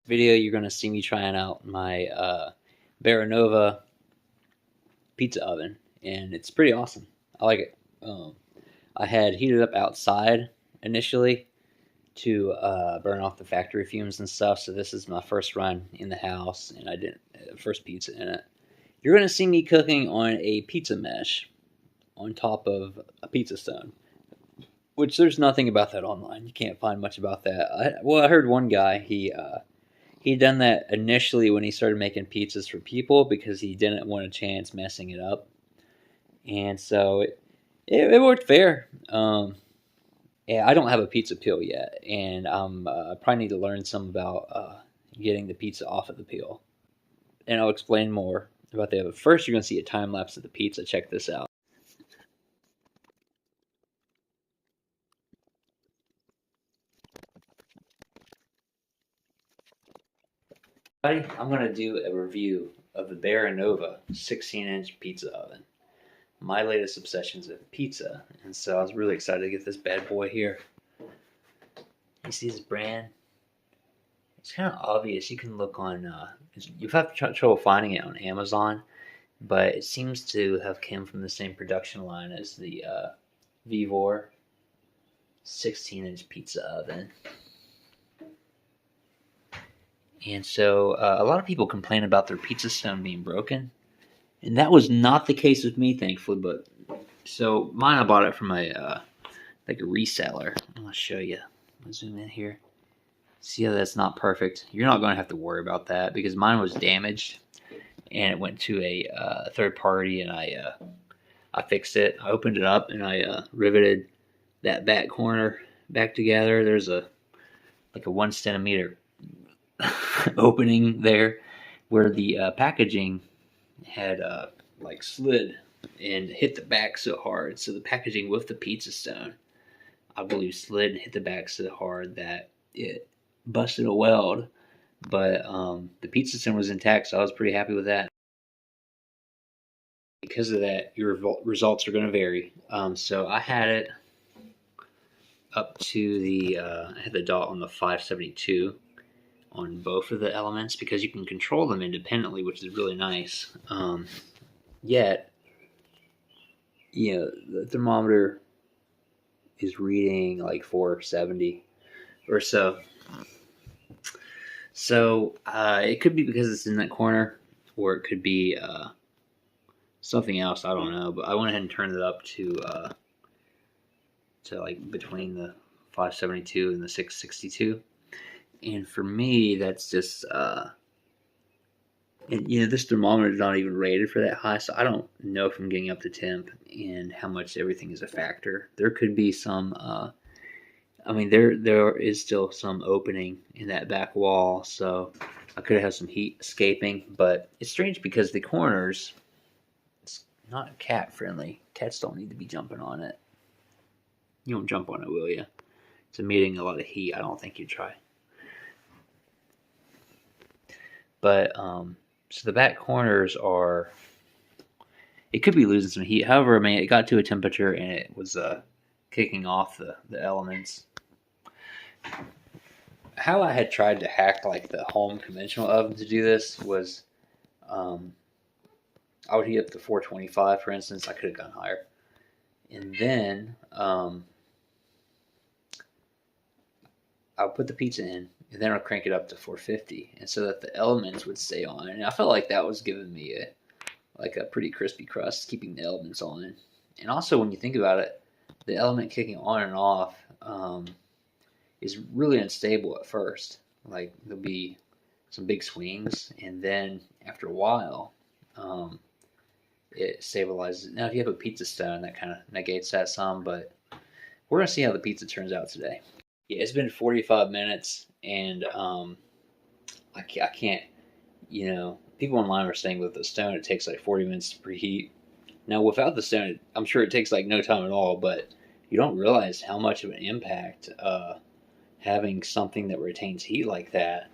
Video, you're going to see me trying out my Beamnova pizza oven, and it's pretty awesome. I like it. I had heated up outside initially to burn off the factory fumes and stuff, so this is my first run in the house, and I didn't first pizza in it. You're going to see me cooking on a pizza mesh on top of a pizza stone, which there's nothing about that online. You can't find much about that. I heard one guy, he'd done that initially when he started making pizzas for people because he didn't want a chance messing it up, and so it worked fair. Yeah, I don't have a pizza peel yet, and I probably need to learn some about getting the pizza off of the peel, and I'll explain more about that. But first, you're going to see a time lapse of the pizza. Check this out. I'm going to do a review of the Beamnova 16-inch pizza oven. My latest obsessions with pizza, and so I was really excited to get this bad boy here. You see this brand? It's kind of obvious. You can look on. You've had trouble finding it on Amazon, but it seems to have come from the same production line as the Vivor 16-inch pizza oven. And so a lot of people complain about their pizza stone being broken, and that was not the case with me, thankfully. But so mine, I bought it from a like a reseller. I'll show you. I'll zoom in here. See how that's not perfect? You're not going to have to worry about that because mine was damaged, and it went to a third party, and I fixed it. I opened it up, and I riveted that back corner back together. There's like a 1 centimeter opening there where the packaging had like slid and hit the back so hard. So the packaging with the pizza stone, I believe, slid and hit the back so hard that it busted a weld. But the pizza stone was intact, so I was pretty happy with that. Because of that, your results are going to vary. So I had it up to I had the dot on the 572 on both of the elements because you can control them independently, which is really nice. Yet, the thermometer is reading like 470 or so. So it could be because it's in that corner, or it could be something else. I don't know. But I went ahead and turned it up to like between the 572 and the 662. And for me, that's just and this thermometer is not even rated for that high, so I don't know if I'm getting up to temp and how much everything is a factor. There could be some. There is still some opening in that back wall, so I could have some heat escaping. But it's strange because the corners, it's not cat friendly. Cats don't need to be jumping on it. You won't jump on it, will you? It's emitting a lot of heat. I don't think you'd try. But so the back corners are. It could be losing some heat. However, it got to a temperature and it was kicking off the elements. How I had tried to hack like the home conventional oven to do this was, I would heat up to 425, for instance. I could have gone higher, and then I would put the pizza in, and then I'll crank it up to 450, and so that the elements would stay on. And I felt like that was giving me a pretty crispy crust, keeping the elements on. And also, when you think about it, the element kicking on and off is really unstable at first. Like there'll be some big swings, and then after a while, it stabilizes. Now, if you have a pizza stone, that kind of negates that some, but we're gonna see how the pizza turns out today. Yeah, it's been 45 minutes, and I can't. People online are saying with the stone it takes like 40 minutes to preheat. Now, without the stone, I'm sure it takes like no time at all, but you don't realize how much of an impact having something that retains heat like that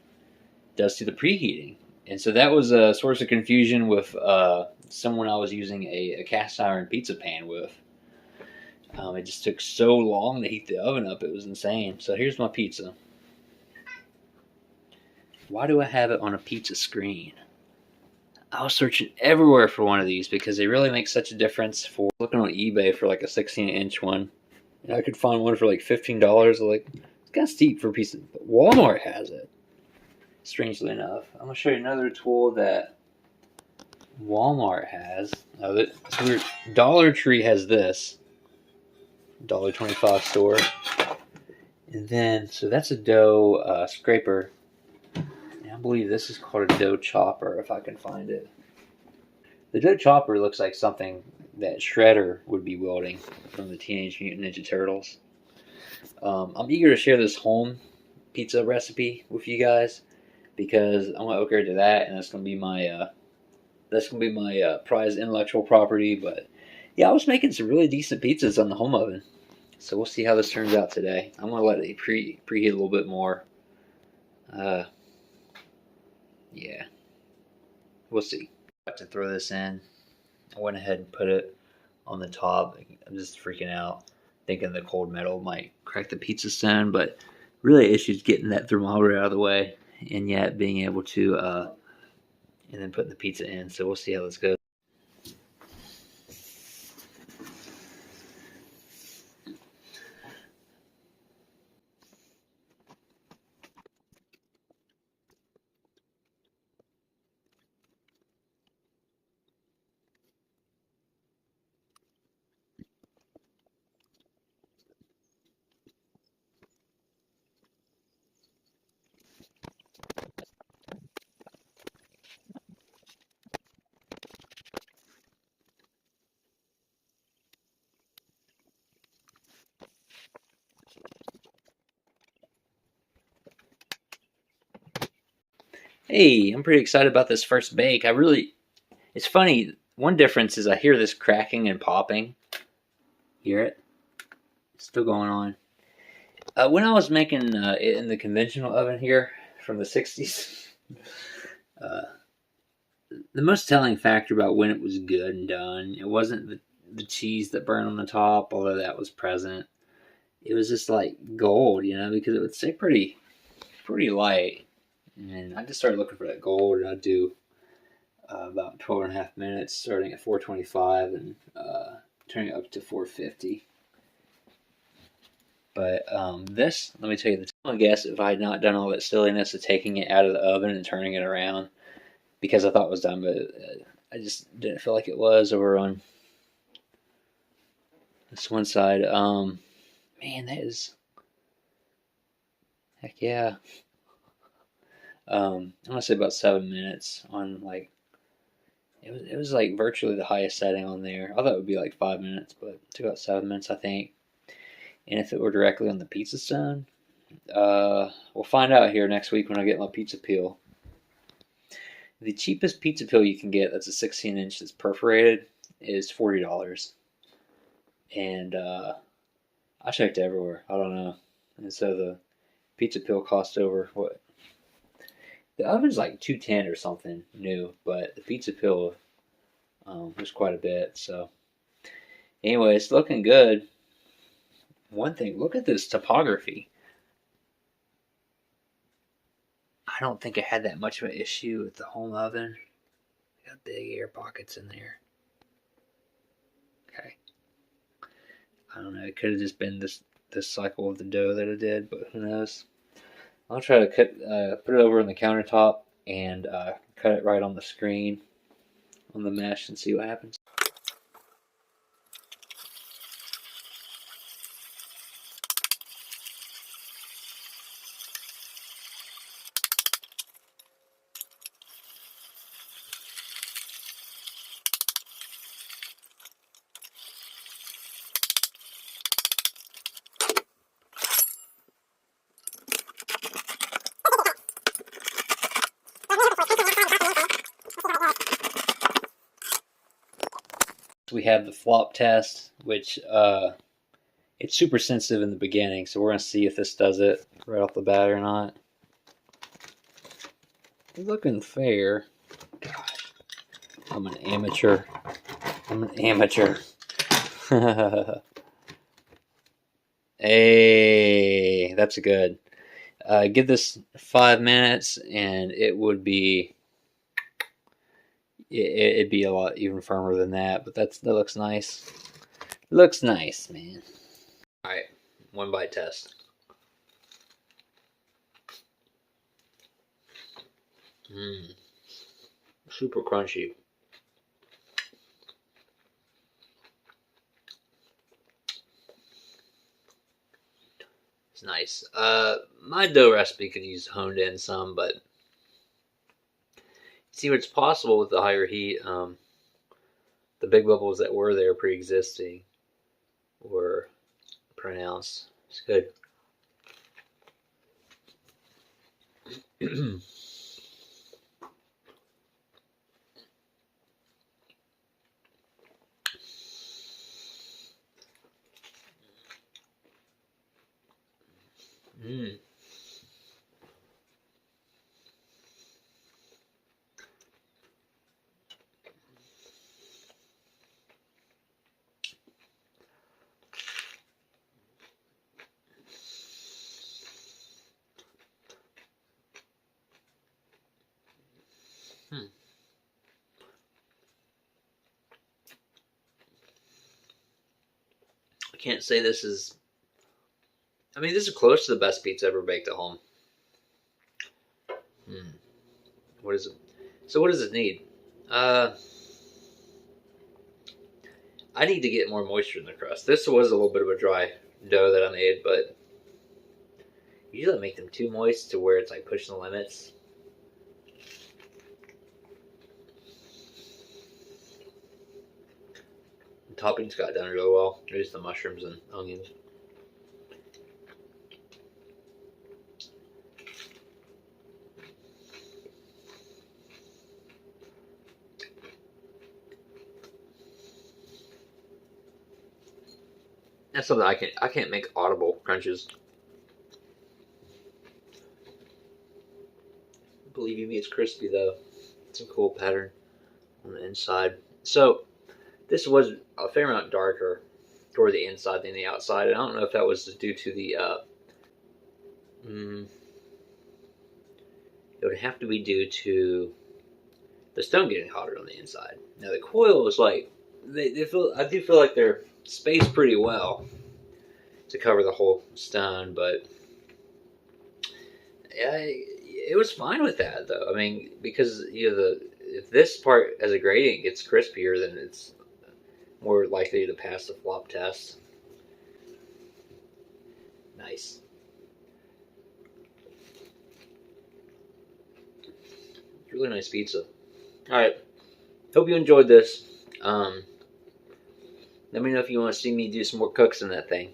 does to the preheating. And so that was a source of confusion with someone I was using a cast iron pizza pan with. It just took so long to heat the oven up, it was insane. So here's my pizza. Why do I have it on a pizza screen? I was searching everywhere for one of these because they really make such a difference. For looking on eBay for like a 16-inch one, and I could find one for like $15. Like, it's kind of steep for a piece of, but Walmart has it. Strangely enough, I'm gonna show you another tool that Walmart has. Dollar Tree has this $1.25 store, and then so that's a dough scraper. And I believe this is called a dough chopper, if I can find it. The dough chopper looks like something that Shredder would be wielding from the Teenage Mutant Ninja Turtles. I'm eager to share this home pizza recipe with you guys because I'm gonna upgrade to that, and that's gonna be my prized intellectual property. But yeah, I was making some really decent pizzas on the home oven, so we'll see how this turns out today. I'm gonna let it preheat a little bit more. Yeah, we'll see. To throw this in, I went ahead and put it on the top. I'm just freaking out, thinking the cold metal might crack the pizza stone, but really it's just getting that thermometer out of the way, and yet being able to and then putting the pizza in. So we'll see how this goes. Hey, I'm pretty excited about this first bake. It's funny, one difference is I hear this cracking and popping. Hear it? It's still going on. When I was making it in the conventional oven here from the 60s, the most telling factor about when it was good and done, it wasn't the cheese that burned on the top, although that was present. It was just like gold, because it would stay pretty light. And I just started looking for that gold, and I'd do about 12.5 minutes, starting at 425 and turning it up to 450. But this, let me tell you, I guess if I had not done all that silliness of taking it out of the oven and turning it around, because I thought it was done, but I just didn't feel like it was over on this one side. Man, that is, heck yeah. I'm gonna say about 7 minutes on like, it was like virtually the highest setting on there. I thought it would be like 5 minutes, but it took about 7 minutes, I think. And if it were directly on the pizza stone, we'll find out here next week when I get my pizza peel. The cheapest pizza peel you can get that's a 16-inch that's perforated is $40. And I checked everywhere. I don't know. And so the pizza peel cost over what? The oven's like $210 or something new, but the pizza peel was quite a bit. So anyway, it's looking good. One thing, look at this topography. I don't think I had that much of an issue with the home oven. Got big air pockets in there. Okay. I don't know. It could have just been this cycle of the dough that I did, but who knows? I'll try to put it over on the countertop and cut it right on the screen, on the mesh, and see what happens. We have the flop test, which it's super sensitive in the beginning, so we're going to see if this does it right off the bat or not. It's looking fair. Gosh, I'm an amateur. Hey, that's good. Give this 5 minutes, and it would be it'd be a lot even firmer than that. But that looks nice. Looks nice, man. All right, 1 bite test. Super crunchy. It's nice. My dough recipe could use honed in some, but see what's possible with the higher heat. The big bubbles that were there pre-existing were pronounced. It's good. I can't say this is. I mean, this is close to the best pizza ever baked at home. What is it? So, what does it need? I need to get more moisture in the crust. This was a little bit of a dry dough that I made, but usually I make them too moist to where it's like pushing the limits. The toppings got done really well. Just the mushrooms and onions. That's something I can't make audible crunches. Believe me, it's crispy though. It's a cool pattern on the inside. So this was a fair amount darker toward the inside than the outside. And I don't know if that was due to the it would have to be due to the stone getting hotter on the inside. Now the coil is like they feel. I do feel like they're spaced pretty well to cover the whole stone, but yeah, it was fine with that though. I mean, because if this part as a gradient gets crispier, then it's more likely to pass the flop test. Nice. Really nice pizza. Alright. Hope you enjoyed this. Let me know if you want to see me do some more cooks in that thing.